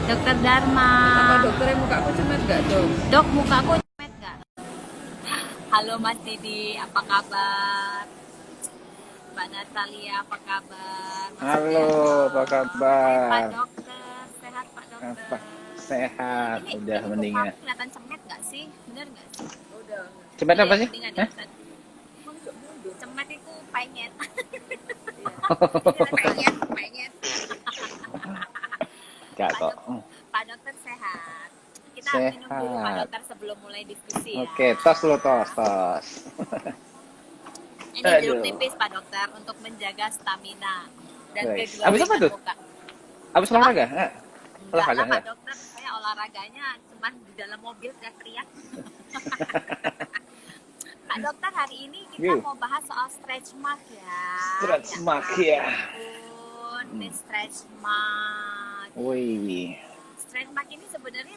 Dokter Dharma. Apa dokternya muka aku cemet gak dok? Dok, mukaku cemet gak? Halo Mas Didi, apa kabar? Mbak Natalia, apa kabar? Mas Halo, Sugiarto. apa Hai Pak kabar? Dokter, sehat Pak Dokter. Apa? Sehat, Ini udah muka mendingan. aku kelihatan cemet gak sih? Bener gak sih? Udah. Cepat Iya, apa sih? mendingan ya. Hah? Masuk mundur. Cemet itu penyet. Iya. Penyet, penyet. Gak Pak, kok. Pak Dokter sehat. Kita minum dulu Pak Sehat. Dokter sebelum mulai diskusi ya. Oke, tos lo tos. Ini jeruk Aduh. nipis Pak Dokter untuk menjaga stamina dan Guys, abis apa keglowingan tuh? muka. Abis olahraga? Hah? Enggak Olahraga lah Pak enggak? Dokter, saya olahraganya cuma di dalam mobil teriak-teriak. Pak Dokter, hari ini kita Yuk. mau bahas soal stretch mark ya. Stretch mark ya. Ampun, ini stretch mark. Wih. Stretch mark ini sebenarnya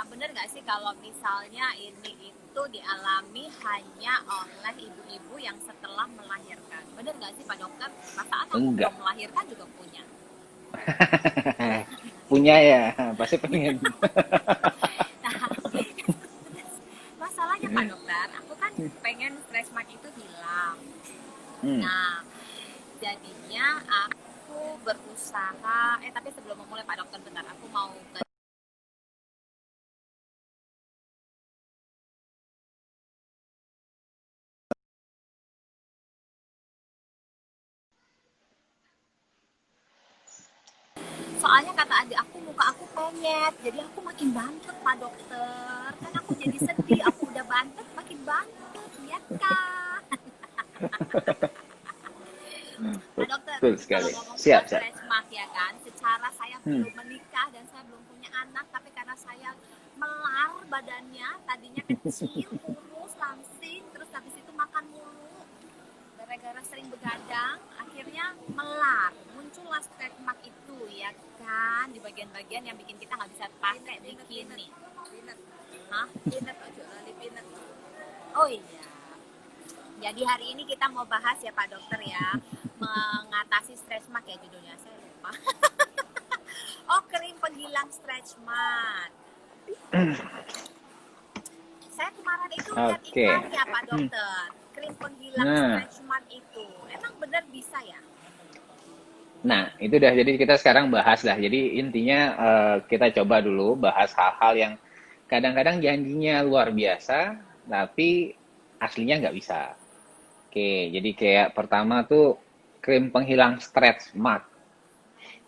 bener nggak sih kalau misalnya ini itu dialami hanya oleh ibu-ibu yang setelah melahirkan? Bener nggak sih Pak Dokter? Perasaan aku Enggak. belum melahirkan juga punya. Punya ya, pasti pengen. Nah, masalahnya Pak Dokter, aku kan pengen stretch mark itu hilang. Hmm. Nah, jadinya aku berusaha. Tapi sebelum memulai Pak Dokter, bentar, aku mau ke soalnya kata adik aku muka aku penyet, jadi aku makin bantet Pak Dokter. Kan aku jadi sedih, aku udah bantet makin bantet, lihat kan? Pak Dokter, Betul kalau sekali. ngomong Siap, soal siap. stretch mark ya kan, secara saya belum menikah dan saya belum punya anak, tapi karena saya melar badannya, tadinya kecil, kurus, langsing, terus habis itu makan mulu, gara-gara sering begadang, akhirnya melar, muncullah stretch mark itu ya kan, di bagian-bagian yang bikin kita nggak bisa pakai bikini. Pinat. Hah? Pinat aja lali pinat. Oh iya. Jadi hari ini kita mau bahas ya Pak Dokter ya, mengatasi stretch mark ya judulnya, saya lupa. Oh, krim penghilang stretch mark. Saya kemarin itu lihat Oke. iklannya Pak Dokter, krim penghilang Nah. stretch mark itu. Emang benar bisa ya? Nah, itu dah. Jadi kita sekarang bahas lah. Jadi intinya kita coba dulu bahas hal-hal yang kadang-kadang janjinya luar biasa, tapi aslinya nggak bisa. Oke, jadi kayak pertama tuh krim penghilang stretch mark.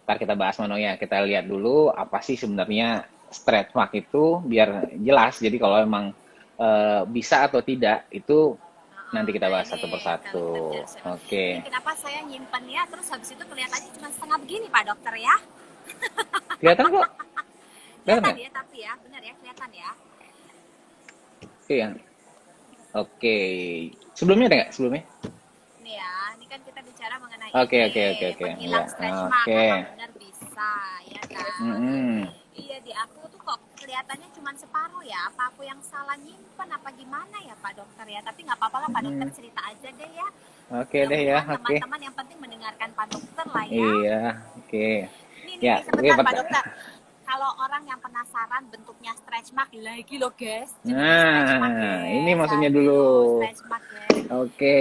Ntar kita bahas manonya. Kita lihat dulu apa sih sebenarnya stretch mark itu biar jelas. Jadi kalau emang bisa atau tidak itu nanti kita bahas satu persatu. Oke. Ini kenapa saya nyimpennya terus habis itu kelihatannya cuma setengah begini Pak Dokter ya? Kelihatan kok. Kelihatan Kelihatan nggak? ya tapi ya, benar ya kelihatan ya. Iya. Oke. Sebelumnya ada nggak? Sebelumnya? Ini ya, ini kan kita bicara mengenai Oke, ini, oke. penghilang Enggak. stretch mark, Oke. emang benar bisa, ya kan? Mm-mm. Iya, di aku tuh kok kelihatannya cuma separuh ya, apa aku yang salah nyimpen, apa gimana ya Pak Dokter ya? Tapi nggak apa-apa lah Pak Dokter, cerita aja deh ya. Oke deh ya. Mudah-mudahan Oke. teman-teman yang penting mendengarkan Pak Dokter lah ya. Iya. Oke. Ini Ya. Oke. sebentar Pak Dokter. Kalau orang yang penasaran bentuknya stretch mark lagi loh guys. Nah, ini maksudnya dulu. Stretch mark guys. Oke.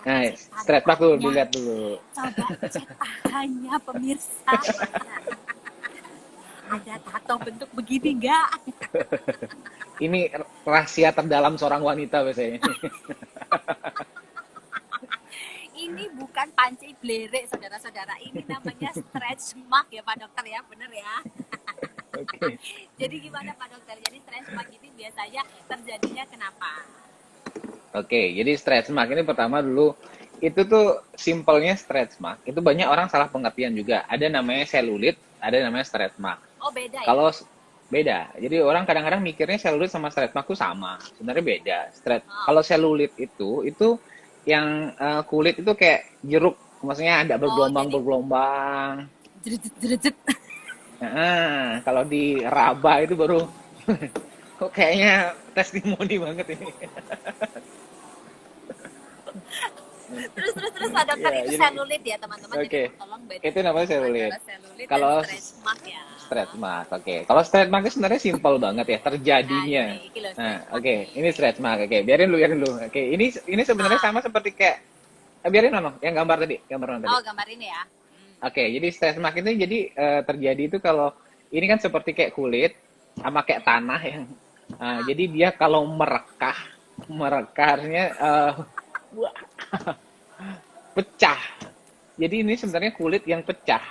Nah, stretch mark dulu, dilihat dulu. Coba cek pahanya pemirsa. Ada tato bentuk begini enggak? Ini rahasia terdalam seorang wanita biasanya. Ini bukan panci blerek saudara-saudara. Ini namanya stretch mark ya Pak Dokter ya, bener ya. Oke. Jadi gimana Pak Dokter? Jadi stretch mark ini biasanya terjadinya kenapa? Oke, jadi stretch mark ini pertama dulu itu tuh simpelnya stretch mark. Itu banyak orang salah pengertian juga. Ada namanya selulit, ada namanya stretch mark. Oh beda ya? Kalau beda, jadi orang kadang-kadang mikirnya selulit sama stretch mark itu sama. Sebenarnya beda. Kalau selulit itu yang kulit itu kayak jeruk, maksudnya ada bergelombang-bergelombang. Jerit-jerit. Nah, kalau di raba itu baru kok kayaknya testimoni banget ini. Terus Pak Dokter Ya, itu jadi- selulit ya teman-teman. Oke. Jadi tolong beda. Itu namanya selulit. Antara selulit Kalau dan stretch mark ya. Stretch mark. Oke. Kalau stretch mark itu sebenarnya simpel banget ya terjadinya. Nah, ini loh Nah, stretch mark oke. nih. Ini stretch mark. Oke, biarin dulu, biarin dulu. Oke, ini sebenarnya Ah, sama seperti kayak biarin Nono, yang gambar tadi, gambar Nono tadi. oh gambar ini ya. Oke, jadi stretch mark itu jadi terjadi itu kalau ini kan seperti kayak kulit sama kayak tanah yang Ah, jadi dia kalau merekarnya wah, pecah. Jadi ini sebenarnya kulit yang pecah.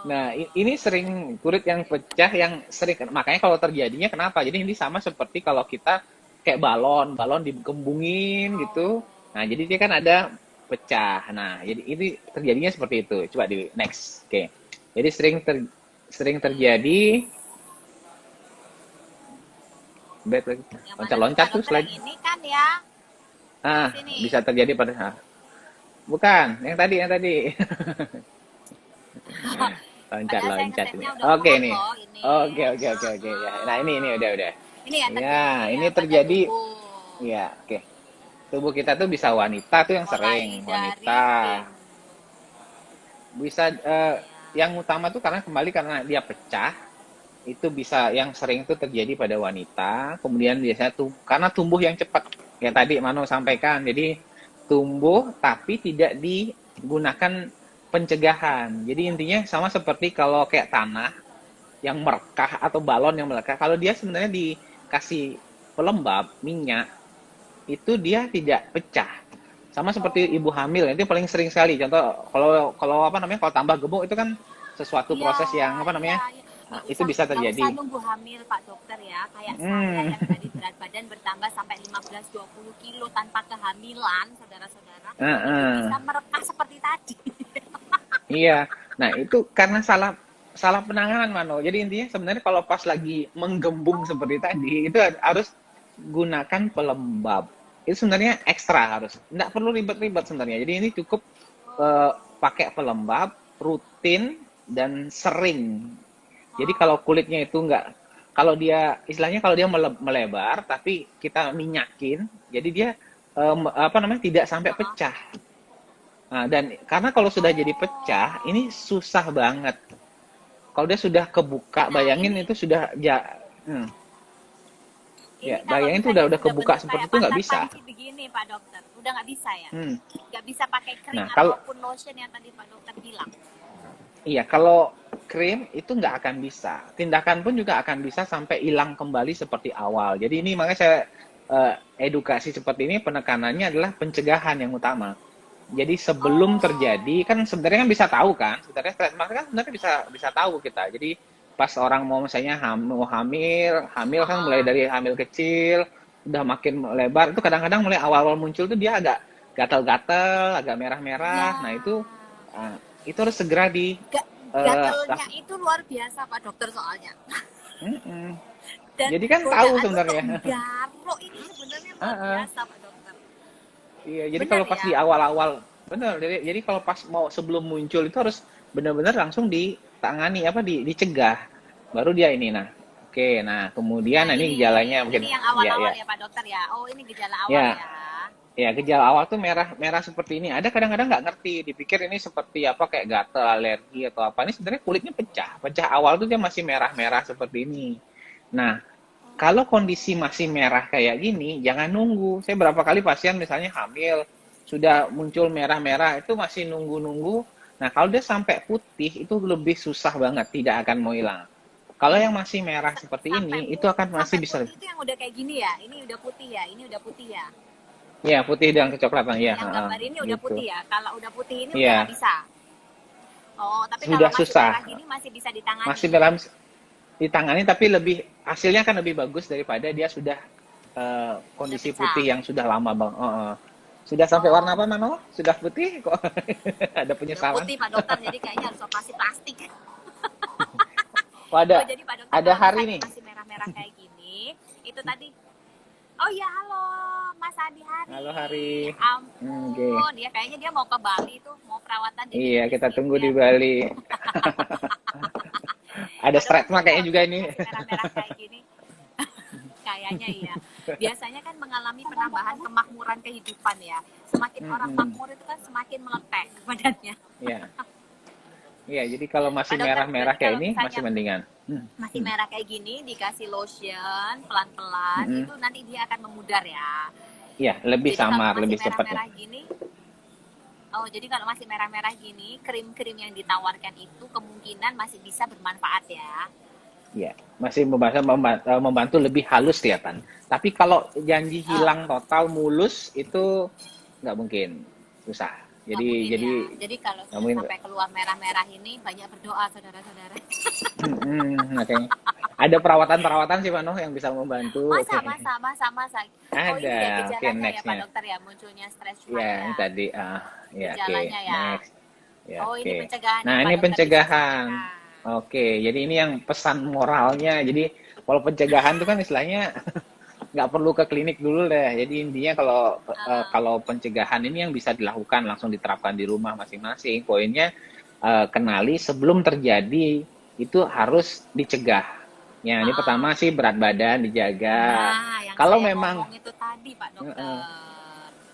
Nah, oh, ini sering kulit yang pecah yang sering makanya kalau terjadinya kenapa? Jadi ini sama seperti kalau kita kayak balon dikembungin gitu. oh. Nah, jadi dia kan ada pecah. Nah, jadi ini terjadinya seperti itu. Coba di next. Oke. Jadi sering terjadi back lagi. Yang mana tuh Loncat-loncat Pak tuh Dokter? slide. Yang ini kan ya. Yang sini. Bisa terjadi pada bukan, yang tadi. Padahal saya Loncat-loncat ini. ngesetnya udah Oke kuat nih. loh ini. Oke ya. Nah, ini udah. Ini yang Ya, terjadi ya ini pada terjadi tubuh. ya, oke. Tubuh kita tuh bisa wanita tuh yang Mulai sering, dari wanita. pink. Bisa yang utama tuh karena dia pecah, itu bisa yang sering itu terjadi pada wanita. Kemudian biasanya tuh karena tumbuh yang cepat. Ya tadi Mano sampaikan. Jadi tumbuh tapi tidak digunakan pencegahan. Jadi intinya sama seperti kalau kayak tanah yang merekah atau balon yang merekah. Kalau dia sebenarnya dikasih pelembab minyak, itu dia tidak pecah. Sama seperti ibu hamil, itu paling sering sekali. Contoh kalau kalau apa namanya kalau tambah gemuk itu kan sesuatu Iya, proses yang apa iya, namanya iya. itu bisa Nggak usah terjadi. nunggu hamil Pak Dokter ya. Kayak saya Hmm, yang tadi berat badan bertambah sampai 15-20 kilo tanpa kehamilan, saudara-saudara. Itu bisa merekah seperti tadi. iya. Nah itu karena salah salah penanganan Mano. Jadi intinya sebenarnya kalau pas lagi menggembung seperti tadi itu harus gunakan pelembab. Itu sebenarnya ekstra harus. Nggak perlu ribet-ribet sebenarnya. Jadi ini cukup eh, pakai pelembab rutin dan sering. Jadi kalau kulitnya itu nggak, kalau dia istilahnya kalau dia melebar tapi kita minyakin, jadi dia apa namanya tidak sampai pecah. Nah, dan karena kalau sudah jadi pecah, ini susah banget. Kalau dia sudah kebuka, Nah, bayangin ini itu sudah hmm, ya ini kalau bayangin itu misalnya udah sudah kebuka bentuk seperti kayak itu nggak bisa. pantat-panci begini Pak Dokter, udah nggak bisa ya? Hmm. Nggak bisa pakai krim Nah kalau ataupun lotion yang tadi Pak Dokter bilang. iya kalau krim itu nggak akan bisa. Tindakan pun juga akan bisa sampai hilang kembali seperti awal. Jadi ini makanya saya edukasi seperti ini penekanannya adalah pencegahan yang utama. Jadi sebelum Oh, terjadi kan sebenarnya kan bisa tahu kan, sebenarnya stretch mark kan sebenarnya bisa bisa tahu kita. Jadi pas orang mau misalnya hamil kan mulai ah, dari hamil kecil, udah makin lebar itu kadang-kadang mulai awal-awal muncul tuh dia agak gatal-gatal, agak ya. merah-merah. Nah itu harus segera di Ga- eh, Gatelnya itu luar biasa Pak Dokter soalnya. mm-mm. Dan Jadi kan tahu godaan untuk sebenarnya. garuk ini sebenarnya luar biasa Pak Dokter. Iya, jadi Benar kalau pas ya? di awal-awal, benar. Jadi kalau pas mau sebelum muncul itu harus benar-benar langsung ditangani apa dicegah. Baru dia ini nah. Oke, nah kemudian Nah nah, ini gejalanya ini mungkin yang ya awal-awal ya ya Pak Dokter ya. Oh ini gejala awal ya ya. ya gejala awal tuh merah-merah seperti ini. Ada kadang-kadang nggak ngerti, dipikir ini seperti apa kayak gatal, alergi atau apa. Ini sebenarnya kulitnya pecah. Pecah awal tuh dia masih merah-merah seperti ini. Nah, kalau kondisi masih merah kayak gini, jangan nunggu. Saya berapa kali pasien misalnya hamil, sudah muncul merah-merah, itu masih nunggu-nunggu. Nah, kalau dia sampai putih, itu lebih susah banget, tidak akan mau hilang. Kalau yang masih merah seperti Sampai ini, itu akan masih sampai bisa. putih itu yang udah kayak gini ya. Ini udah putih ya. Ini udah putih ya. Ya, putih dan kecoklatan, ya, Yang gambar ini udah gitu. putih ya. Kalau udah putih ini udah nggak Iya, bisa. Oh, tapi kalau sudah masih susah. merah gini masih bisa Masih ditangani. dalam ditangani, tapi lebih hasilnya kan lebih bagus daripada dia sudah Udah kondisi pecah. putih yang sudah lama bang. Sudah sampai warna Oh, apa Mano? Sudah putih kok ada udah penyesalan. putih Pak Dokter. Jadi kayaknya harus operasi plastik. Oh Oh, jadi Pak Dokter ada kalau hari misalnya nih. masih merah-merah kayak gini, itu tadi. Oh ya, halo Mas Adi Halo Hari. Hari. Ya Oke. ampun, dia kayaknya dia mau ke Bali tuh, mau perawatan di Iya Dewi kita tunggu di Skincare. Bali. Ada Pak Dokter stretch mark tapi kayaknya kalau juga misalnya ini. masih merah-merah kayak gini, kayaknya iya. Biasanya kan mengalami penambahan kemakmuran kehidupan ya. Semakin orang Mm-mm. makmur itu kan semakin meletek badannya. Ya. Iya, jadi kalau Pak masih dokter, merah-merah berarti kayak kalau ini misalnya masih mendingan. masih merah kayak gini dikasih lotion pelan-pelan Mm-mm. itu nanti dia akan memudar ya. Iya, lebih Jadi kalau samar, masih lebih cepat ya. merah-merah gini, oh jadi kalau masih merah-merah gini, krim-krim yang ditawarkan itu kemungkinan masih bisa bermanfaat ya. Iya, masih membantu lebih halus kelihatan. Tapi kalau janji Eh, hilang total mulus itu nggak mungkin, susah. nggak Jadi mungkin jadi ya. Jadi kalau nggak sudah mungkin. sampai keluar merah-merah ini banyak berdoa saudara-saudara. Oke. Ada perawatan-perawatan sih Mano yang bisa membantu. Masa, Oke. masa, masa, masa. Oh ini ya Ada. Oke, gejalanya ya Pak nextnya. Dokter ya, munculnya stretch mark Ya, yang ya. tadi. Ya, oke. Gejalanya ya. Next. Ya, Oh ini oke. pencegahannya Nah, Pak ini Dokter bisa pencegahan. sampaikan. Oke, jadi ini yang pesan moralnya. Jadi kalau pencegahan itu kan istilahnya nggak perlu ke klinik dulu deh. Jadi intinya Uh, kalau pencegahan ini yang bisa dilakukan langsung diterapkan di rumah masing-masing. Poinnya kenali sebelum terjadi itu harus dicegah. Ya, ini uh, pertama sih berat badan dijaga. Nah, yang Kalau saya memang ngomong itu tadi, Pak eh, Dokter.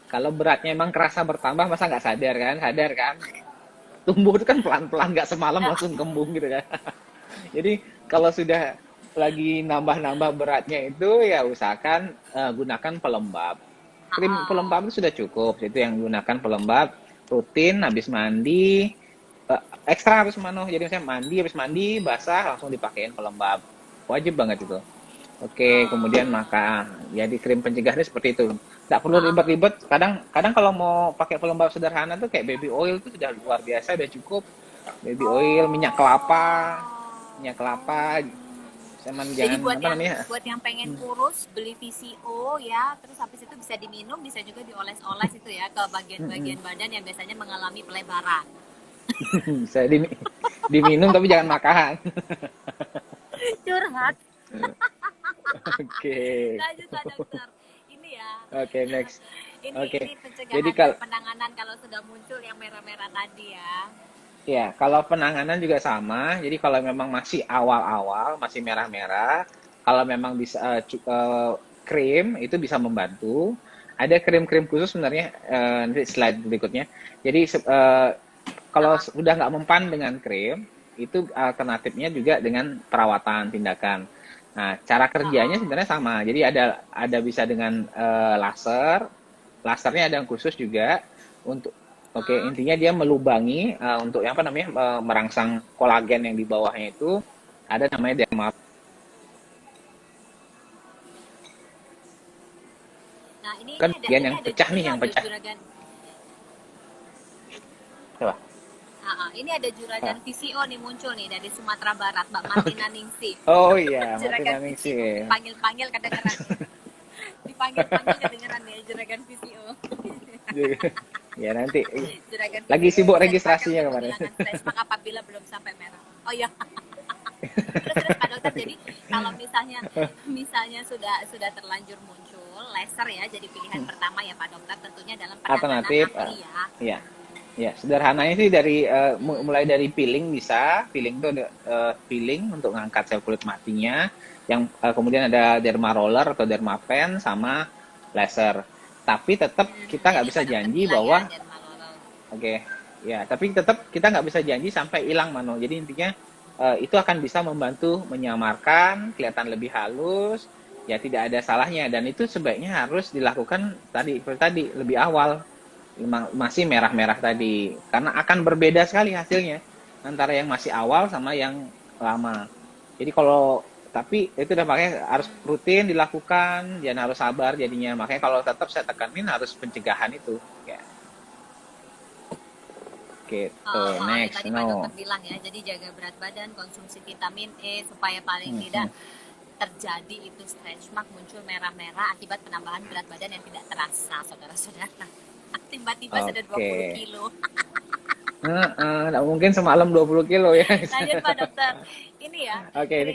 kalau beratnya emang kerasa bertambah, masa nggak sadar kan? Sadar kan? Tumbuh itu kan pelan-pelan, nggak semalam langsung kembung gitu kan. Jadi kalau sudah lagi nambah-nambah beratnya itu ya usahakan gunakan pelembab. Krim Ah, pelembab itu sudah cukup. Itu yang gunakan pelembab rutin habis mandi. Ekstra harus mano. Jadi misalnya mandi habis mandi basah langsung dipakein pelembab. Wajib banget itu. Oke, kemudian maka jadi krim pencegahnya seperti itu. Nggak perlu ah. ribet-ribet. Kadang kalau mau pakai pelembab sederhana tuh kayak baby oil tuh sudah luar biasa, udah cukup. Baby oil, minyak kelapa, cuman Jadi jangan apa namanya? buat yang pengen kurus beli VCO ya, terus habis itu bisa diminum, bisa juga dioles-oles itu ya ke Mm-mm. bagian-bagian badan yang biasanya mengalami pelebaran. Bisa diminum tapi jangan makan. Curhat. Oke, Lanjut Pak Dokter. Ini ya. oke next. Oke, Ini jadi pencegahan dan kalau penanganan kalau sudah muncul yang merah-merah tadi ya. ya kalau penanganan juga sama. Jadi kalau memang masih awal-awal, masih merah-merah, kalau memang bisa krim itu bisa membantu. Ada krim-krim khusus sebenarnya nanti slide berikutnya. Jadi kalau Ah, sudah nggak mempan dengan krim, itu alternatifnya juga dengan perawatan tindakan. Nah, cara ah, kerjanya ah. sebenarnya sama. Jadi ada bisa dengan laser, lasernya ada yang khusus juga untuk oke Ah. intinya dia melubangi untuk yang apa namanya merangsang kolagen yang di bawahnya itu ada namanya derma. Nah, Kan bagian ini yang ada pecah nih ini yang ada pecah. juragan. Coba. Ini ada juragan Ah. VCO nih muncul nih dari Sumatera Barat, Mbak Martina Ningsih. Oh iya, Juragan Martina VCO Ningsih. dipanggil-panggil kedengeran nih. Dipanggil-panggil kedengeran nih juragan VCO. Ya nanti Juragan lagi VCO sibuk bisa dipakai registrasinya untuk kemarin. menghilangkan stres mak apabila belum sampai merah. Oh iya. Terus Pak Dokter, jadi kalau misalnya sudah terlanjur muncul laser ya, jadi pilihan pertama ya Pak Dokter tentunya dalam penanganan Alternatif akne ya. ya. Ya, sederhananya sih dari mulai dari peeling bisa. Peeling itu ada peeling untuk ngangkat sel kulit matinya. Yang kemudian ada derma roller atau derma pen sama laser. Tapi tetap kita nggak Ini bisa Pak Dokter janji bilang ya bahwa dermalorel. oke, ya, tapi tetap kita nggak bisa janji sampai hilang Mano. Jadi intinya itu akan bisa membantu menyamarkan, kelihatan lebih halus, ya tidak ada salahnya dan itu sebaiknya harus dilakukan tadi lebih awal masih merah-merah tadi karena akan berbeda sekali hasilnya antara yang masih awal sama yang lama. Jadi kalau tapi itu udah makanya harus rutin dilakukan, jangan harus sabar jadinya. Makanya kalau tetap saya tekanin harus pencegahan itu. Ya, gitu. Ini Next, tadi Pak no. Dokter bilang ya, jadi jaga berat badan, konsumsi vitamin E supaya paling tidak terjadi itu stretch mark muncul merah-merah akibat penambahan berat badan yang tidak terasa, saudara-saudara. Tiba-tiba sudah 20 Oke. kilo. Nggak mungkin semalam 20 kilo ya. Lanjut Pak Dokter. Ini ya, Oke, ini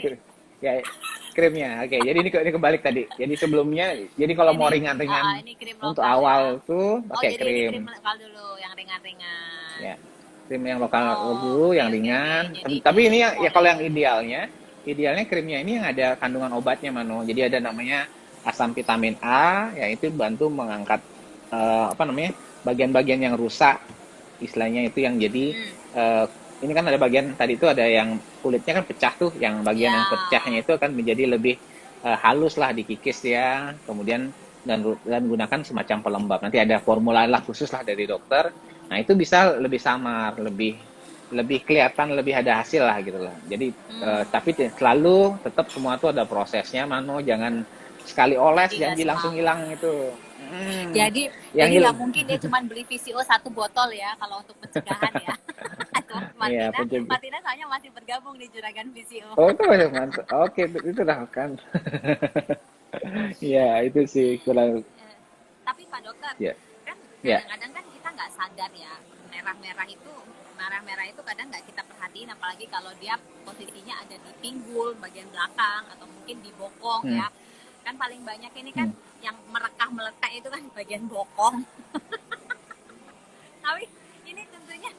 ya krimnya. Oke, jadi ini kebalik tadi. Jadi sebelumnya, jadi kalau mau ringan-ringan ini krim untuk lokal ya. awal tuh Oh, pakai jadi ini krim. krim lokal dulu yang ringan-ringan. Ya, krim yang lokal Oh, dulu, oke yang oke oke. ringan. Jadi Tapi ini ya kalau yang boleh. idealnya krimnya ini yang ada kandungan obatnya, Mano. Jadi ada namanya asam vitamin A, yaitu bantu mengangkat apa namanya bagian-bagian yang rusak, istilahnya itu yang jadi Hmm. eh, ini kan ada bagian tadi itu ada yang kulitnya kan pecah tuh, yang bagian Ya. yang pecahnya itu akan menjadi lebih halus lah dikikis ya, kemudian dan gunakan semacam pelembab. Nanti ada formula lah khusus lah dari dokter. Nah itu bisa lebih samar, lebih lebih kelihatan, lebih ada hasil lah gitu lah. Jadi tapi selalu tetap semua tuh ada prosesnya, Mano. Jangan sekali oles Jadi janji langsung hilang itu. Jadi Yang nggak hilang. mungkin dia cuma beli VCO 1 botol ya kalau untuk pencegahan ya. Atau Iya, Martina, penjaga. Martina soalnya masih bergabung di Juragan VCO. Oh, itu masih mantap. Oke, itu dah kan. Ya, itu sih kurang. Eh, tapi Pak Dokter, Ya, kan ya. kadang-kadang kan kita nggak sadar ya, merah-merah itu kadang nggak kita perhatiin, apalagi kalau dia posisinya ada di pinggul bagian belakang atau mungkin di bokong Hmm. ya. Kan paling banyak ini kan yang merekah meletak itu kan bagian bokong. Tapi ini tentunya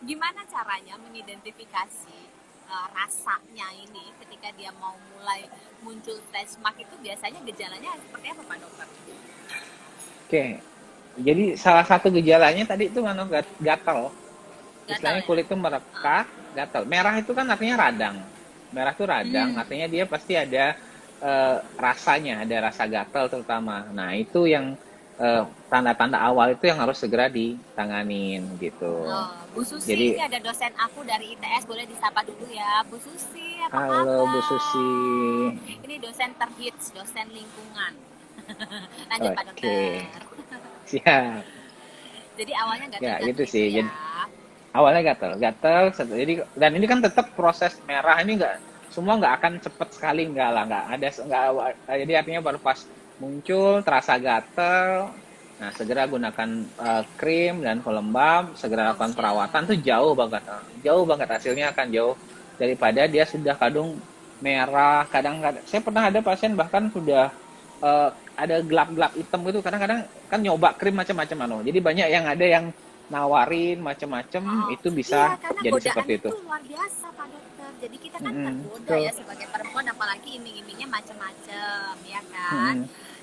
gimana caranya mengidentifikasi rasanya ini ketika dia mau mulai muncul stretch mark itu biasanya gejalanya seperti apa Pak Dokter? Oke. Jadi salah satu gejalanya tadi itu Mano gatal. Gatal Istilahnya ya? kulit itu merekah, gatal. Merah itu kan artinya radang. Merah itu radang, artinya dia pasti ada rasanya, ada rasa gatal terutama. Nah, itu yang tanda-tanda awal itu yang harus segera ditanganin gitu. Oh, Bu Susi, Jadi, ini ada dosen aku dari ITS, boleh disapa dulu ya. Bu Susi, apa halo Bu kabar? Susi. Ini dosen terhits, dosen lingkungan. Lanjut Pak Oke, Dokter. siap. Jadi awalnya Ya, gatal-gatal itu itu sih. ya. Jadi, awalnya gatal. Jadi dan ini kan tetap proses merah ini nggak semua nggak akan cepet sekali nggak lah nggak ada nggak jadi artinya baru pas muncul terasa gatal. Nah, segera gunakan krim dan pelembab, segera lakukan perawatan tuh jauh banget hasilnya akan jauh daripada dia sudah kadung merah. Kadang-kadang saya pernah ada pasien bahkan sudah ada gelap-gelap hitam gitu. Kadang-kadang kan nyoba krim macam-macam anu. Jadi banyak yang ada yang nawarin macam-macam itu bisa Iya, karena jadi godaan seperti itu. itu luar biasa Pak Dokter. Jadi kita kan tergoda Betul. ya sebagai perempuan, apalagi iming-imingnya macam-macam ya kan.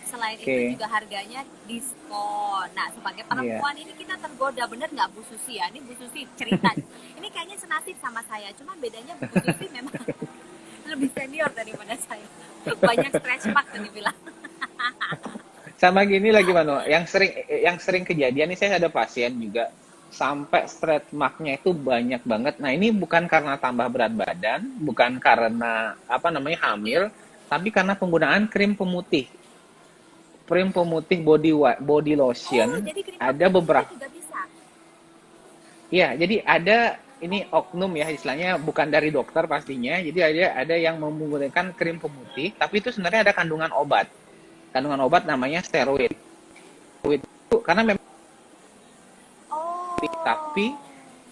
Selain Oke. itu juga harganya diskon. Nah, sebagai perempuan ini kita tergoda, bener nggak Bu Susi ya? Ini Bu Susi cerita. Ini kayaknya senasib sama saya, cuma bedanya Bu Susi memang lebih senior daripada saya. Banyak stretch mark tadi bilang. Sama gini lagi Mano, yang sering kejadian nih saya ada pasien juga sampai stretch mark-nya itu banyak banget. Nah, ini bukan karena tambah berat badan, bukan karena apa namanya hamil, tapi karena penggunaan krim pemutih. Krim pemutih body Oh, lotion jadi krim ada pemutih beberapa. juga bisa. Ya, jadi ada ini oknum ya istilahnya bukan dari dokter pastinya. Jadi ada yang menggunakan krim pemutih, tapi itu sebenarnya ada kandungan obat. Kandungan obat namanya steroid. Steroid itu karena memang Oh. tapi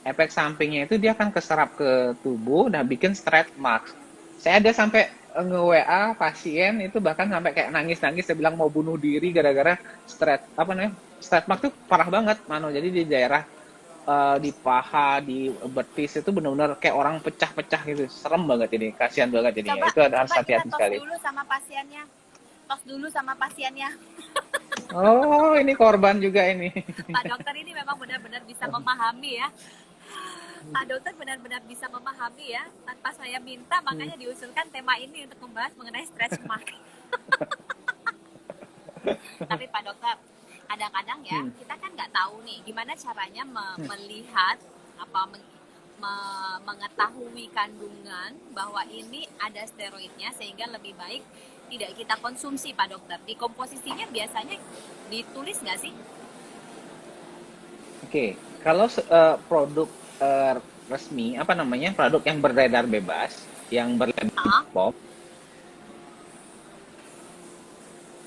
efek sampingnya itu dia akan keserap ke tubuh dan bikin stretch marks. Saya ada sampai nge-WA pasien itu bahkan sampai kayak nangis-nangis saya bilang mau bunuh diri gara-gara stretch mark tuh parah banget Mano. Jadi di daerah di paha, di betis itu benar-benar kayak orang pecah-pecah gitu. Serem banget ini, kasihan banget ini. Itu harus Coba kita hati-hati tos sekali. dulu sama pasiennya. Tos dulu sama pasiennya. Oh, ini korban juga ini. Pak Dokter ini memang benar-benar bisa memahami ya. Pak Dokter benar-benar bisa memahami ya. Tanpa saya minta, makanya diusulkan tema ini untuk membahas mengenai stretch mark. Tapi Pak Dokter, kadang-kadang ya kita kan nggak tahu nih gimana caranya melihat apa mengetahui kandungan bahwa ini ada steroidnya sehingga lebih baik tidak kita konsumsi Pak Dokter. Di komposisinya biasanya ditulis nggak sih? Oke, kalau produk resmi apa namanya produk yang beredar bebas, yang berlabel BPOM,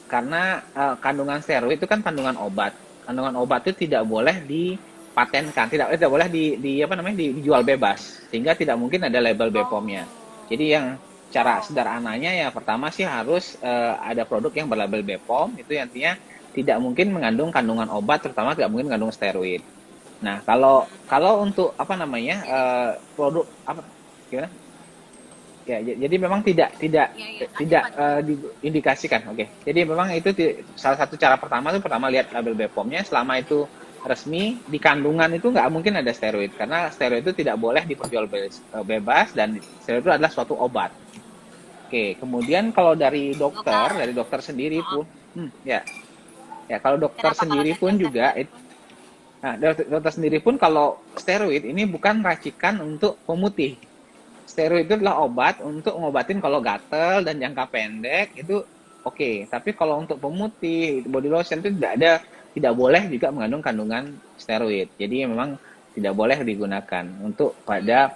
karena kandungan steroid itu kan kandungan obat. Kandungan obat itu tidak boleh dipatenkan, tidak boleh dijual bebas, sehingga tidak mungkin ada label BPOM-nya. Jadi yang cara sederhananya ya pertama sih harus ada produk yang berlabel BPOM, itu artinya tidak mungkin mengandung kandungan obat, terutama tidak mungkin mengandung steroid. Nah, kalau untuk apa namanya produk apa gimana? Ya, jadi memang tidak diindikasikan. Oke. Jadi memang itu salah satu cara pertama lihat label BPOM-nya. Selama itu resmi di kandungan itu nggak mungkin ada steroid karena steroid itu tidak boleh diperjual bebas dan steroid itu adalah suatu obat. Oke, kemudian kalau dari dokter sendiri Oh, pun, ya, ya kalau dokter kenapa kalau sendiri dari pun dokter juga, sendiri pun? nah, dokter sendiri pun kalau steroid ini bukan racikan untuk pemutih. Steroid itu adalah obat untuk ngobatin kalau gatel dan jangka pendek itu oke. Tapi kalau untuk pemutih body lotion itu tidak boleh juga mengandung kandungan steroid. Jadi memang tidak boleh digunakan untuk pada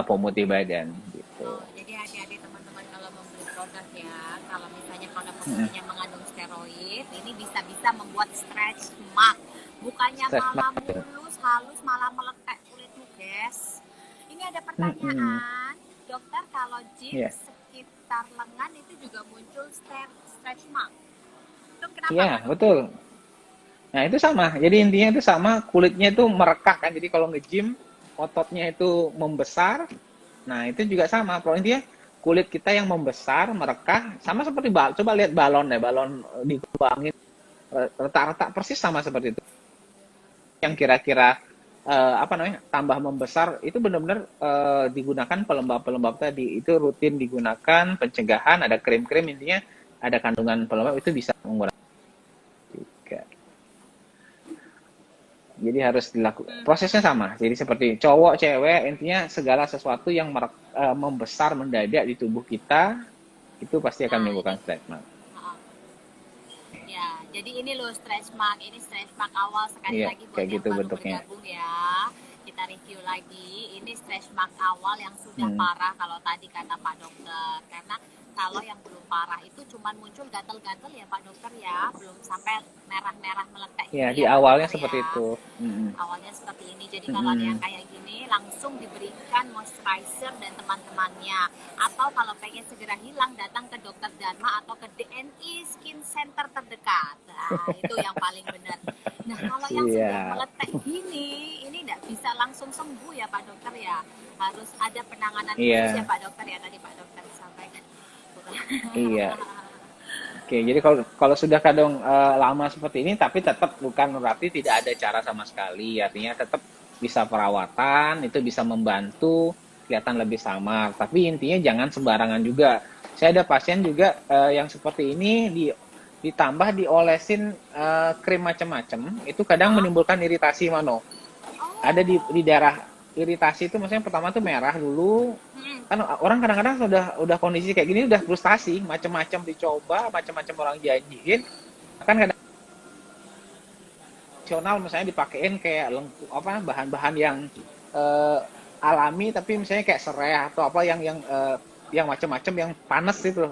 pemutih badan gitu. Oh, jadi hati-hati teman-teman kalau membeli produk ya. Kalau misalnya produk Mm-mm. pemutihnya mengandung steroid, ini bisa-bisa membuat stretch mark. Bukannya Stress malah banget. mulus, halus, malah meletek kulitmu, guys. Ini ada Mm-mm. pertanyaan, dokter, kalau Iya, jeans sekitar lengan itu juga muncul stretch mark. Itu kenapa, iya Pak Dokter? betul. Nah itu sama. Jadi intinya itu sama. Kulitnya itu merekah kan. Jadi kalau nge-gym ototnya itu membesar. Nah itu juga sama. Kalau intinya kulit kita yang membesar, merekah, sama seperti coba lihat balon ya, balon dikembangin retak-retak persis sama seperti itu. Yang kira-kira apa namanya tambah membesar itu benar-benar digunakan pelembab-pelembab tadi itu rutin digunakan pencegahan ada krim-krim intinya ada kandungan pelembab itu bisa mengurangi juga. Jadi harus dilakukan prosesnya sama. Jadi seperti cowok, cewek, intinya segala sesuatu yang membesar mendadak di tubuh kita itu pasti akan Nah, menimbulkan ini. stretch mark. Oh, ya, jadi ini loh stretch mark. Ini stretch mark awal sekali Iya, lagi buat kayak yang gitu baru bentuknya. bergabung ya. Kita review lagi. Ini stretch mark awal yang sudah Hmm. parah kalau tadi kata Pak Dokter. Karena kalau yang belum parah itu cuma muncul gatal-gatal ya Pak Dokter ya. Belum sampai merah-merah meletek Ya, gitu di ya Pak awalnya Dokter seperti ya. itu. Hmm. Awalnya seperti ini. Jadi kalau ada yang Hmm. kayak gini langsung diberikan moisturizer dan teman-temannya. Atau kalau pengen segera hilang datang ke Dokter Dharma atau ke DNI Skin Center terdekat. Nah, itu yang paling benar. Nah, kalau yang sudah Iya, meletek gini, ini tidak bisa langsung sembuh ya Pak Dokter ya. Harus ada penanganan khusus ya iya, Pak Dokter ya, tadi Pak Dokter sampaikan. iya. Oke, jadi kalau kalau sudah kadang lama seperti ini, tapi tetap bukan berarti tidak ada cara sama sekali. Artinya tetap bisa perawatan, itu bisa membantu kelihatan lebih samar. Tapi intinya jangan sembarangan juga. Saya ada pasien juga yang seperti ini ditambah diolesin krim macam-macam, itu kadang Ah, menimbulkan iritasi mano. Ada oh, di daerah iritasi itu maksudnya pertama tuh merah dulu, hmm, kan orang kadang-kadang udah kondisi kayak gini udah frustasi macam-macam dicoba macam-macam orang janjiin kan kadang nasional misalnya dipakein kayak apa bahan-bahan yang eh, alami tapi misalnya kayak serai atau apa yang macam-macam yang panas itu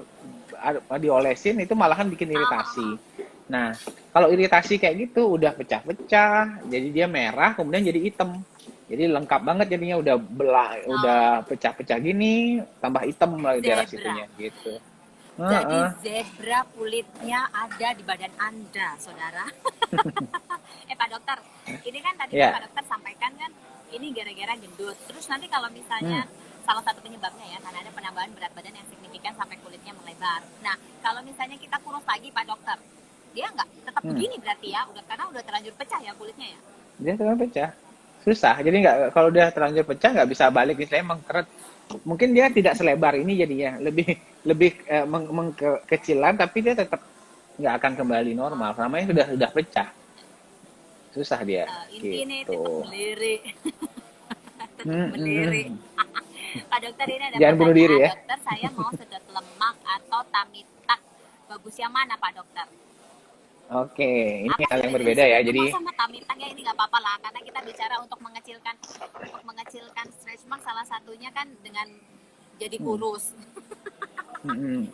diolesin itu malahan bikin ah, ah, iritasi. ah. Nah kalau iritasi kayak gitu udah pecah-pecah jadi dia merah kemudian jadi hitam. Jadi lengkap banget jadinya udah Oh, pecah-pecah gini, tambah hitam lagi daerah zebra. situnya gitu. Jadi Heeh. zebra kulitnya ada di badan Anda, saudara. Pak Dokter, ini kan tadi kan Pak Ya. Dokter sampaikan kan, ini gara-gara gendut. Terus nanti kalau Hmm. misalnya salah satu penyebabnya ya, karena ada penambahan berat badan yang signifikan sampai kulitnya melebar. Nah, kalau misalnya kita kurus lagi Pak Dokter, dia nggak tetap Hmm. begini berarti ya, karena udah terlanjur pecah ya kulitnya ya. Dia terlalu pecah. Susah. Jadi nggak kalau dia terlanjur pecah nggak bisa balik istilahnya mengkeret. Mungkin dia tidak selebar ini jadinya lebih lebih mengkecilan tapi dia tetap nggak akan kembali normal. Namanya sudah pecah. Susah dia Intinya itu tetap gitu. melirik, tetap melirik. Mm-mm. Pak Dokter, ini ada Jangan bunuh diri pertanyaan. ya. Dokter, saya mau sedot lemak atau tummy tuck. Bagus yang mana Pak Dokter? Oke, ini Apa hal sih yang bedanya berbeda ya. sedot Jadi lemak sama tummy tuck ya? Ini nggak apa-apa lah, karena kita bicara untuk mengecilkan stretch mark, salah satunya kan dengan jadi mm, kurus.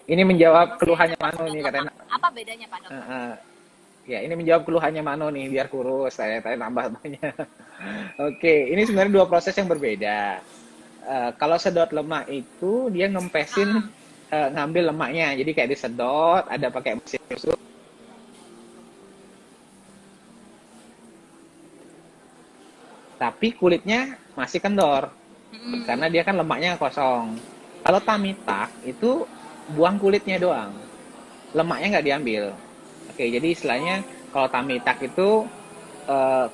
ini menjawab Kalau saya keluhannya coba Mano sedot nih lemak, katanya. apa bedanya Pak Eh, Dokter? eh, ya, ini menjawab keluhannya Mano nih biar kurus. Saya tambah banyak. Oke, ini sebenarnya dua proses yang berbeda. Kalau sedot lemak itu dia ngempesin Ah, ngambil lemaknya. Jadi kayak disedot, ada pakai mesin susu, tapi kulitnya masih kendor karena dia kan lemaknya kosong. Kalau tummy tuck itu buang kulitnya doang, lemaknya nggak diambil. Oke, jadi istilahnya oh, kalau tummy tuck itu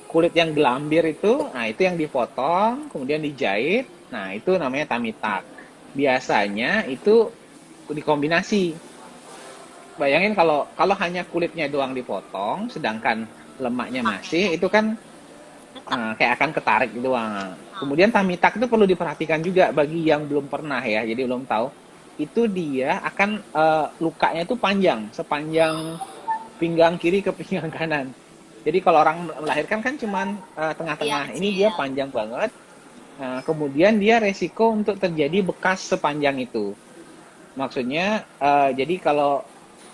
kulit yang gelambir itu, nah itu yang dipotong, kemudian dijahit, nah itu namanya tummy tuck. Biasanya itu dikombinasi. Bayangin kalau kalau hanya kulitnya doang dipotong, sedangkan lemaknya masih, itu kan Tetap. kayak akan ketarik doang. Kemudian tummy tuck itu perlu diperhatikan juga bagi yang belum pernah ya, jadi belum tahu. Itu dia akan lukanya itu panjang, sepanjang pinggang kiri ke pinggang kanan. Jadi kalau orang melahirkan kan cuman Iya, tengah-tengah, ini dia kecil. panjang banget. Nah, kemudian dia resiko untuk terjadi bekas sepanjang itu. Maksudnya, jadi kalau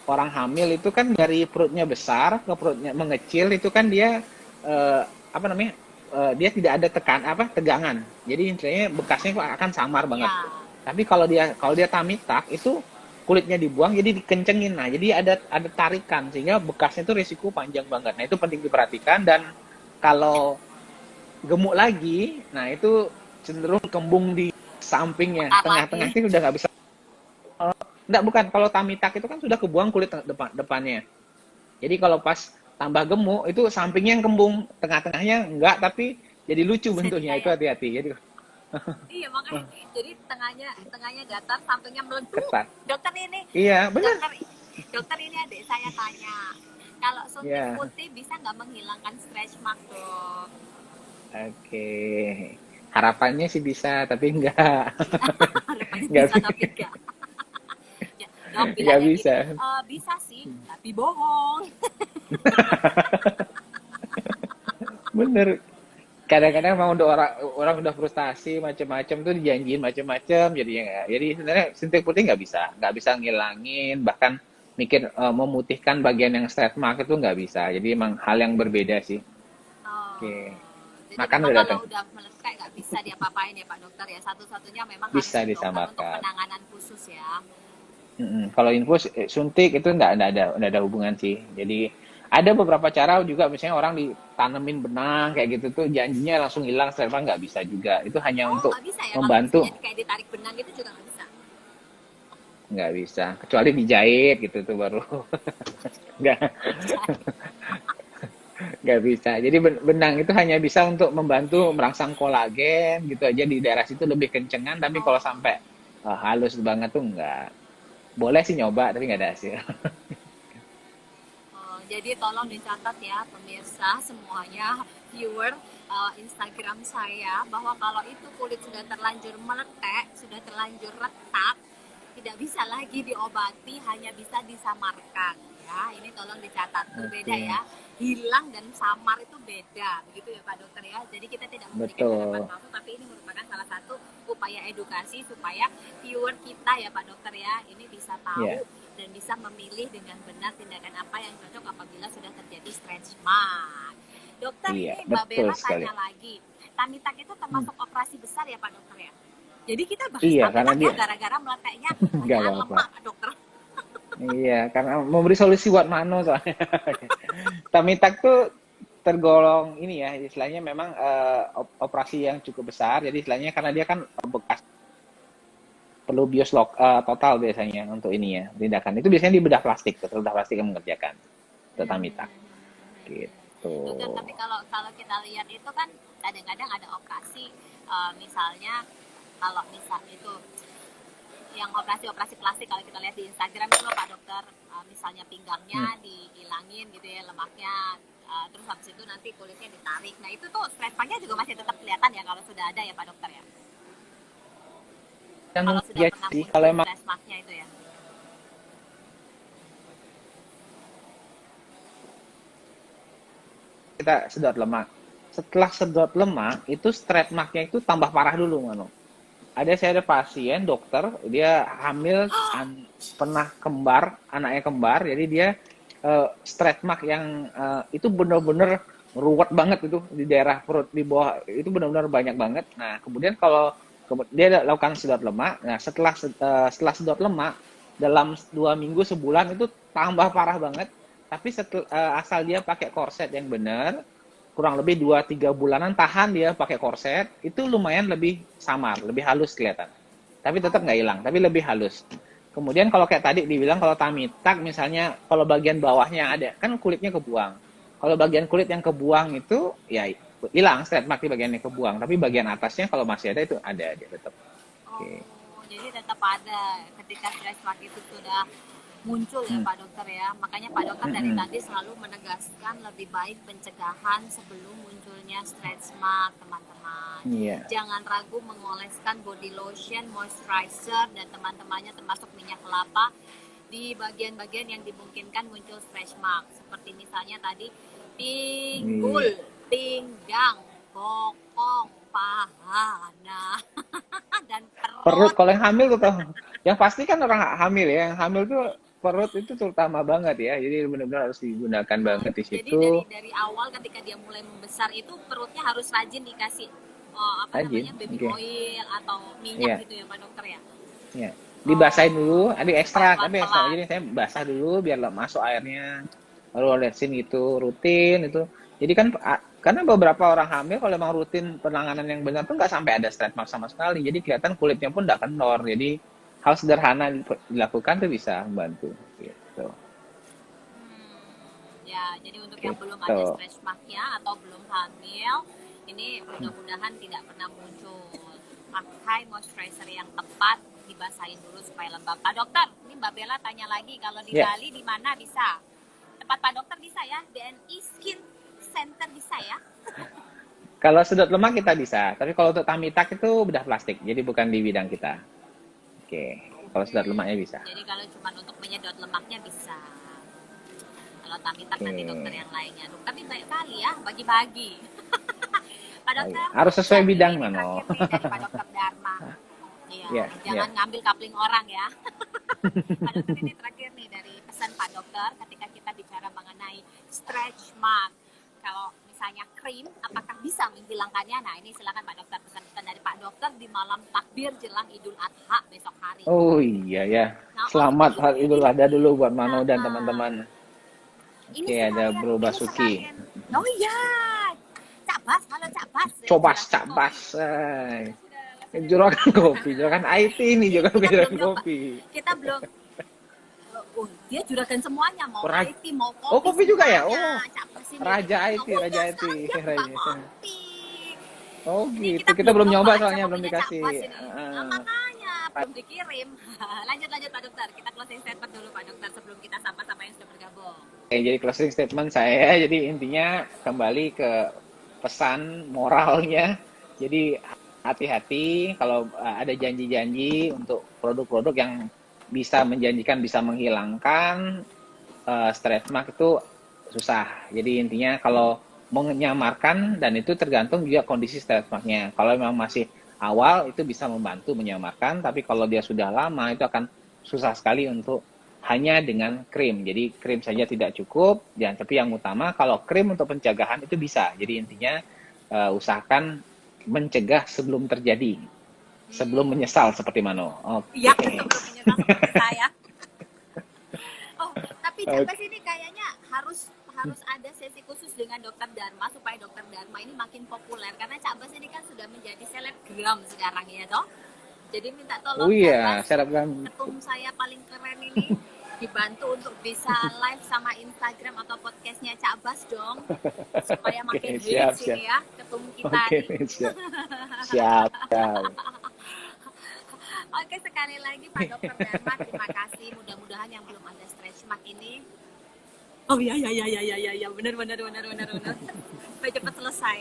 orang hamil itu kan dari perutnya besar ke perutnya mengecil itu kan dia apa namanya? Dia tidak ada tegangan. Jadi intinya bekasnya akan samar banget. Ya. Tapi kalau dia tummy tuck itu kulitnya dibuang jadi dikencengin. Nah, jadi ada tarikan sehingga bekasnya itu risiko panjang banget. Nah, itu penting diperhatikan dan kalau gemuk lagi, nah itu cenderung kembung di sampingnya. Bentar Tengah-tengah lagi. itu udah nggak bisa. Enggak, bukan. Kalau tummy tuck itu kan sudah kebuang kulit depannya. Jadi kalau pas tambah gemuk itu sampingnya yang kembung, tengah-tengahnya enggak tapi jadi lucu bentuknya. Itu Kayak hati-hati. Jadi iya makanya jadi tengahnya datar, sampingnya meledup. ketat. Dokter ini, Iya, benar. dokter dokter ini adik saya tanya, kalau suntik Iya. putih bisa nggak menghilangkan stretch mark, Dok? Oke. Harapannya sih bisa, tapi enggak. Harapannya Enggak, bisa tapi enggak. Ya, dok enggak bilangnya bisa. gitu, bisa sih, tapi bohong. Bener. Kadang-kadang mau udah orang udah frustasi macam-macam tuh dijanjiin macam-macam jadinya nggak. Jadi sebenarnya suntik putih nggak bisa ngilangin bahkan mikir memutihkan bagian yang stretch mark itu nggak bisa. Jadi emang hal yang berbeda sih. Oh, Oke, jadi makan memang udah kalau datang. udah melekat nggak bisa diapa-apain ya Pak Dokter ya. Satu-satunya memang harus Bisa ke dokter untuk disamarkan. penanganan khusus ya. Kalau infus suntik itu nggak ada hubungan sih. Jadi ada beberapa cara juga misalnya orang ditanemin benang kayak gitu tuh janjinya langsung hilang stretch mark nggak bisa juga. Itu hanya Oh untuk nggak bisa ya kalau membantu. misalnya kayak ditarik benang gitu juga nggak bisa. Nggak bisa kecuali dijahit gitu tuh baru nggak nggak bisa. Jadi benang itu hanya bisa untuk membantu merangsang kolagen gitu aja di daerah situ lebih kencengan. Tapi kalau Oh, sampai halus banget tuh nggak. Boleh sih nyoba tapi nggak ada hasil. oh, jadi tolong dicatat ya pemirsa semuanya viewer Instagram saya bahwa kalau itu kulit sudah terlanjur meletek, sudah terlanjur retak, tidak bisa lagi diobati, hanya bisa disamarkan ya. Ini tolong dicatat, berbeda Oke, ya. Hilang dan samar itu beda, begitu ya Pak Dokter ya. Jadi kita tidak memberikan harapan betul. palsu, tapi ini merupakan salah satu upaya edukasi supaya viewer kita ya Pak Dokter ya, ini bisa tahu Ya, dan bisa memilih dengan benar tindakan apa yang cocok apabila sudah terjadi stretch mark. Dokter, iya, ini Mbak betul Bella sekali. tanya lagi, tummy tuck itu Hmm. termasuk operasi besar ya Pak Dokter ya? Jadi kita bahas Iya, tummy karena tuck ya dia gara-gara meleteknya nggak banyakan apa-apa. lemak Pak Dokter. Iya, karena memberi solusi buat Mano soalnya. Tamitak tuh tergolong ini ya, istilahnya memang operasi yang cukup besar. Jadi istilahnya karena dia kan bekas perlu bios total biasanya untuk ini ya tindakan. Itu biasanya di bedah plastik, dokter bedah plastik yang mengerjakan untuk Tamitak gitu. Dokter, tapi kalau kalau kita lihat itu kan kadang-kadang ada operasi misalnya kalau misal itu yang operasi-operasi plastik kalau kita lihat di Instagram itu loh Pak Dokter, misalnya pinggangnya dihilangin gitu ya lemaknya, terus habis itu nanti kulitnya ditarik. Nah itu tuh stretch marknya juga masih tetap kelihatan ya kalau sudah ada ya Pak Dokter ya. Yang Kalau sudah ya pernah sih, kalau muncul emang stretch marknya itu ya. kita sedot lemak. Setelah sedot lemak, itu stretch marknya itu tambah parah dulu, Mano. Saya ada pasien dokter, dia hamil pernah kembar, anaknya kembar, jadi dia stretch mark yang itu benar-benar ruwet banget itu di daerah perut di bawah itu benar-benar banyak banget. Nah, kemudian kalau dia lakukan sedot lemak, nah setelah sedot lemak dalam 2 minggu sebulan itu tambah parah banget. Tapi asal dia pakai korset yang benar, kurang lebih 2-3 bulanan tahan dia pakai korset, itu lumayan lebih samar, lebih halus kelihatan. Tapi tetap nggak hilang, tapi lebih halus. Kemudian kalau kayak tadi dibilang kalau tummy tuck misalnya kalau bagian bawahnya ada, kan kulitnya kebuang. Kalau bagian kulit yang kebuang itu ya hilang stretch mark di bagian yang kebuang, tapi bagian atasnya kalau masih ada itu ada dia tetap. Oke. Oh, jadi tetap ada ketika stretch mark itu sudah muncul ya Hmm. Pak Dokter ya. Makanya Pak Dokter dari Mm-mm. tadi selalu menegaskan lebih baik pencegahan sebelum munculnya stretch mark, teman-teman. Iya. Jangan ragu mengoleskan body lotion, moisturizer, dan teman-temannya termasuk minyak kelapa di bagian-bagian yang dimungkinkan muncul stretch mark. Seperti misalnya tadi pinggul, Iya. pinggang, bokong, paha, nah, dan Perut perut. kalau yang hamil tuh tahu. Yang pasti kan orang hamil ya, yang hamil tuh perut itu terutama banget ya. Jadi benar-benar harus digunakan banget di Jadi situ. dari awal ketika dia mulai membesar itu perutnya harus rajin dikasih apa Rajin. namanya baby Oke. oil atau minyak Iya. gitu ya Pak Dokter ya. Iya. Dibasahin dulu, ada ekstrak, tapi ekstrak. Pelan-pelan. Jadi saya basah dulu biar masuk airnya. Lalu olesin gitu, rutin itu. Jadi kan karena beberapa orang hamil kalau emang rutin penanganan yang benar tuh nggak sampai ada stretch mark sama sekali. Jadi kelihatan kulitnya pun nggak kendor. Jadi hal sederhana dilakukan tuh bisa membantu. Gitu. Ya, jadi untuk yang belum ada Gitu. stretch marknya atau belum hamil, ini mudah-mudahan tidak pernah muncul. Pakai moisturizer yang tepat, dibasahin dulu supaya lembab. Pak Dokter, ini Mbak Bella tanya lagi, kalau di Ya. Bali di mana bisa? Tempat Pak Dokter bisa ya? BNI Skin Center bisa ya? Kalau sedot lemak kita bisa, tapi kalau untuk tummy tuck itu bedah plastik, jadi bukan di bidang kita. Oke, kalau sedot lemaknya bisa. Jadi kalau cuma untuk menyedot lemaknya bisa. Kalau tummy tuck nanti Oke. dokter yang lainnya. Dokter ini baik kali ya, bagi-bagi. Pak Dokter, Harus sesuai yang bidang, ini Mano. terakhir nih dari Pak Dokter Dharma. Iya, Iya, jangan iya. ngambil kapling orang ya. Pak Dokter ini terakhir nih dari pesan Pak Dokter ketika kita bicara mengenai stretch mark. Kalau misalnya krim, apakah bisa menghilangkannya? Nah ini silakan Pak Dokter, pesan-pesan dari Pak Dokter di malam takbir jelang Idul Adha besok hari. Oh iya ya. Nah, Selamat ini- Hari Idul Adha dulu buat Mano dan Nah, teman-teman. Ini Oke, ada sekalian- Bro ini Basuki. sekalian- Oh iya, Cak Bas, halo Cak Bas. Cobas, Juragan cabas. Kopi. Juragan kopi, juragan IT nih, juragan Kita juragan belum nyoba. kopi. Kita belum. Oh, dia juragan semuanya, mau Oh, IT, mau kopi. oh, kopi juga ya? semuanya. Oh, Cak Bas ini. Raja IT, Oh, Raja iya, IT. saya Raja. Mbak Kopi. Oh Ini gitu, kita belum nyoba soalnya, belum kopinya Cak dikasih. Bas ini. Heeh. Nah, makanya belum dikirim. Lanjut Pak Dokter. Kita closing statement dulu Pak Dokter sebelum kita sapa-sapa yang sudah bergabung. Oke, jadi closing statement saya, jadi intinya kembali ke pesan moralnya. Jadi hati-hati kalau ada janji-janji untuk produk-produk yang bisa menjanjikan bisa menghilangkan stretch mark itu susah. Jadi intinya kalau menyamarkan, dan itu tergantung juga kondisi stretch marknya. Kalau memang masih awal itu bisa membantu menyamarkan, tapi kalau dia sudah lama itu akan susah sekali untuk hanya dengan krim. Jadi krim saja tidak cukup, dan tapi yang utama kalau krim untuk pencegahan itu bisa. Jadi intinya usahakan mencegah sebelum terjadi, sebelum menyesal seperti Mano. Oke. Iya, sebelum menyesal seperti saya. Oh, tapi Cak Bas ini kayaknya harus ada sesi khusus dengan Dokter Dharma supaya Dokter Dharma ini makin populer karena Cak Bas ini kan sudah menjadi selebgram sekarang ya toh. Jadi minta tolong Oh iya, Cak Bas, selebgram. ketum saya paling keren ini dibantu untuk bisa live sama Instagram atau podcastnya Cak Bas dong supaya makin Oke, siap, hits ini ya ketum kita Oke, nih. siap. Siap, siap. Oke, sekali lagi Pak Dokter Dharma, terima kasih. Mudah-mudahan yang belum ada stretch mark ini. Oh iya, benar. Supaya cepat selesai.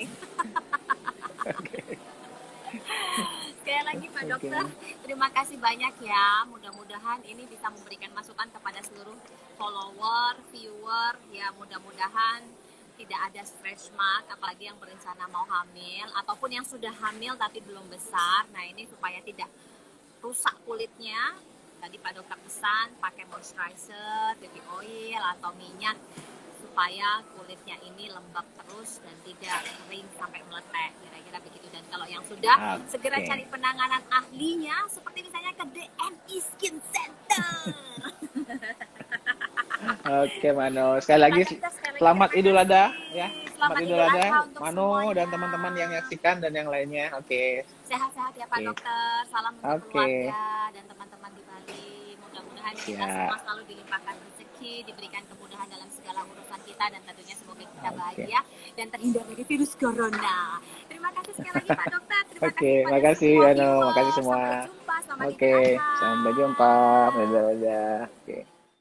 Sekali lagi Pak Dokter, terima kasih banyak ya. Mudah-mudahan ini bisa memberikan masukan kepada seluruh follower, viewer. Ya, mudah-mudahan tidak ada stretch mark, apalagi yang berencana mau hamil ataupun yang sudah hamil tapi belum besar. Nah, ini supaya tidak rusak kulitnya. Tadi Pak Dokter pesan pakai moisturizer, baby oil atau minyak supaya kulitnya ini lembab terus dan tidak kering sampai meletek, kira-kira begitu. Dan kalau yang sudah segera cari penanganan ahlinya seperti misalnya ke DNI Skin Center. Oke, Mano. Sekali lagi selamat Idul Adha ya. Selamat Idul Adha untuk Mano semuanya. dan teman-teman yang menyaksikan dan yang lainnya. Oke. Sehat-sehat ya Pak Oke. Dokter. Salam untuk Oke. keluarga dan teman-teman di Bali. Mudah-mudahan mudah-mudahan kita Siap. semua selalu dilimpahkan rezeki, diberikan kemudahan dalam segala urusan kita, dan tentunya semoga kita Oke. bahagia dan terhindar dari virus corona. Terima kasih sekali lagi Pak Dokter. Terima Oke, kasih kepada makasih semua Anu, makasih viewers. semua. Sampai jumpa. Selamat Oke, Idul Adha. sampai jumpa. Dadah, dadah. Oke.